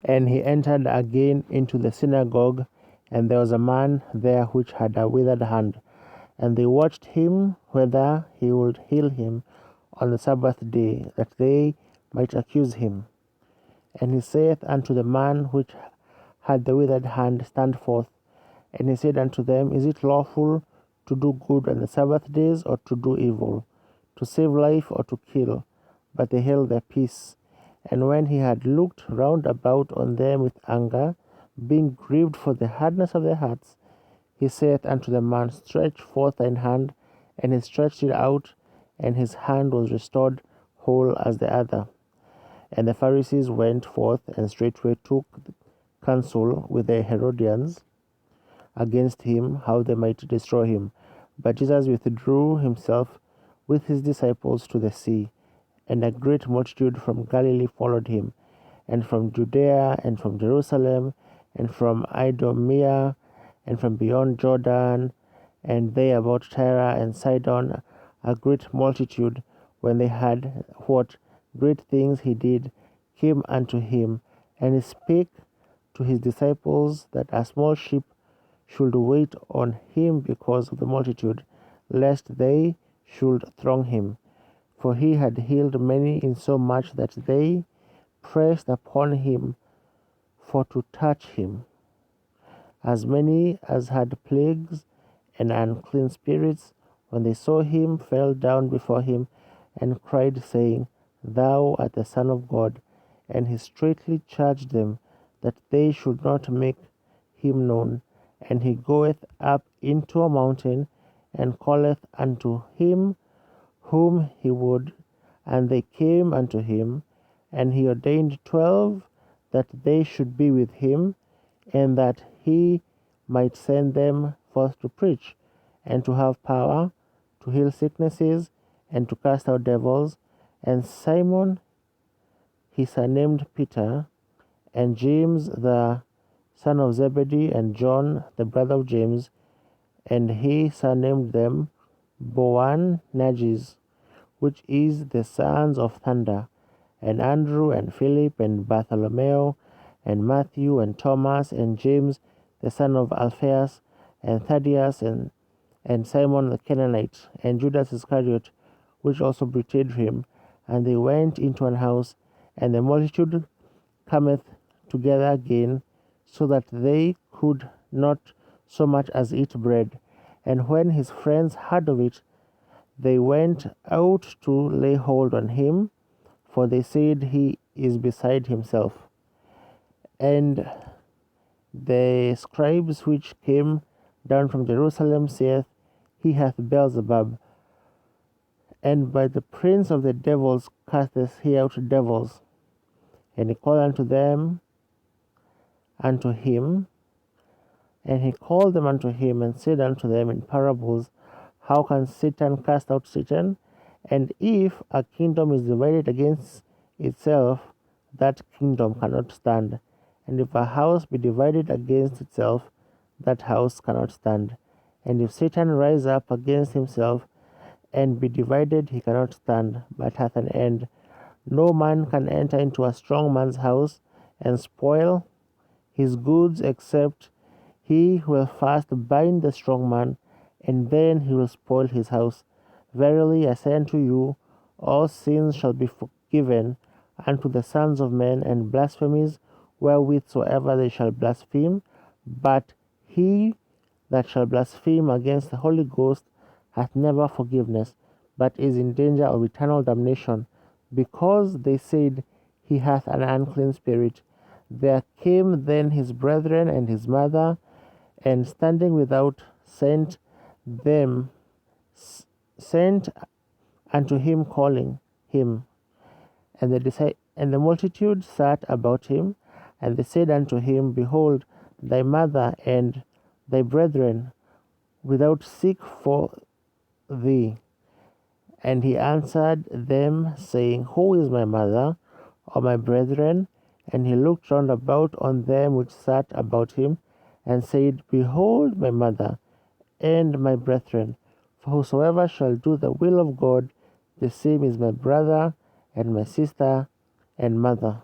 And he entered again into the synagogue, and there was a man there which had a withered hand. And they watched him whether he would heal him on the Sabbath day, that they might accuse him. And he saith unto the man which had the withered hand, Stand forth. And he said unto them, Is it lawful to do good on the Sabbath days, or to do evil, to save life, or to kill? But they held their peace. And when he had looked round about on them with anger, being grieved for the hardness of their hearts, he saith unto the man, Stretch forth thine hand. And he stretched it out, and his hand was restored whole as the other. And the Pharisees went forth, and straightway took counsel with the Herodians against him, how they might destroy him. But Jesus withdrew himself with his disciples to the sea. And a great multitude from Galilee followed him, and from Judea, and from Jerusalem, and from Idumea, and from beyond Jordan, and they about Tyre and Sidon, a great multitude, when they had what great things he did, came unto him. And he spake to his disciples that a small ship should wait on him because of the multitude, lest they should throng him. For he had healed many, insomuch that they pressed upon him for to touch him. As many as had plagues and unclean spirits, when they saw him, fell down before him, and cried, saying, Thou art the Son of God. And he straitly charged them that they should not make him known. And he goeth up into a mountain, and calleth unto him whom he would, and they came unto him. And he ordained 12, that they should be with him, and that he might send them forth to preach, and to have power to heal sicknesses, and to cast out devils. And Simon he surnamed Peter, and James the son of Zebedee, and John the brother of James, and he surnamed them Boanerges, which is the sons of thunder, and Andrew, and Philip, and Bartholomew, and Matthew, and Thomas, and James the son of Alphaeus, and Thaddeus, and Simon the Canaanite, and Judas Iscariot, which also betrayed him. And they went into an house, and the multitude cometh together again, so that they could not so much as eat bread. And when his friends heard of it, they went out to lay hold on him, for they said, He is beside himself. And the scribes which came down from Jerusalem saith, He hath Beelzebub, and by the prince of the devils casteth he out devils. And he called unto him, and he called them unto him, and said unto them in parables, How can Satan cast out Satan? And if a kingdom is divided against itself, that kingdom cannot stand. And if a house be divided against itself, that house cannot stand. And if Satan rise up against himself, and be divided, he cannot stand, but hath an end. No man can enter into a strong man's house, and spoil his goods, except he will first bind the strong man, and then he will spoil his house. Verily I say unto you, all sins shall be forgiven unto the sons of men, and blasphemies wherewith soever they shall blaspheme. But he that shall blaspheme against the Holy Ghost hath never forgiveness, but is in danger of eternal damnation, because they said, He hath an unclean spirit. There came then his brethren and his mother, and standing without sent unto him, calling him. And the multitude sat about him, and they said unto him, Behold, thy mother and thy brethren without seek for thee. And he answered them, saying, Who is my mother, or my brethren? And he looked round about on them which sat about him, and said, Behold my mother, and my brethren. For whosoever shall do the will of God, the same is my brother, and my sister, and mother.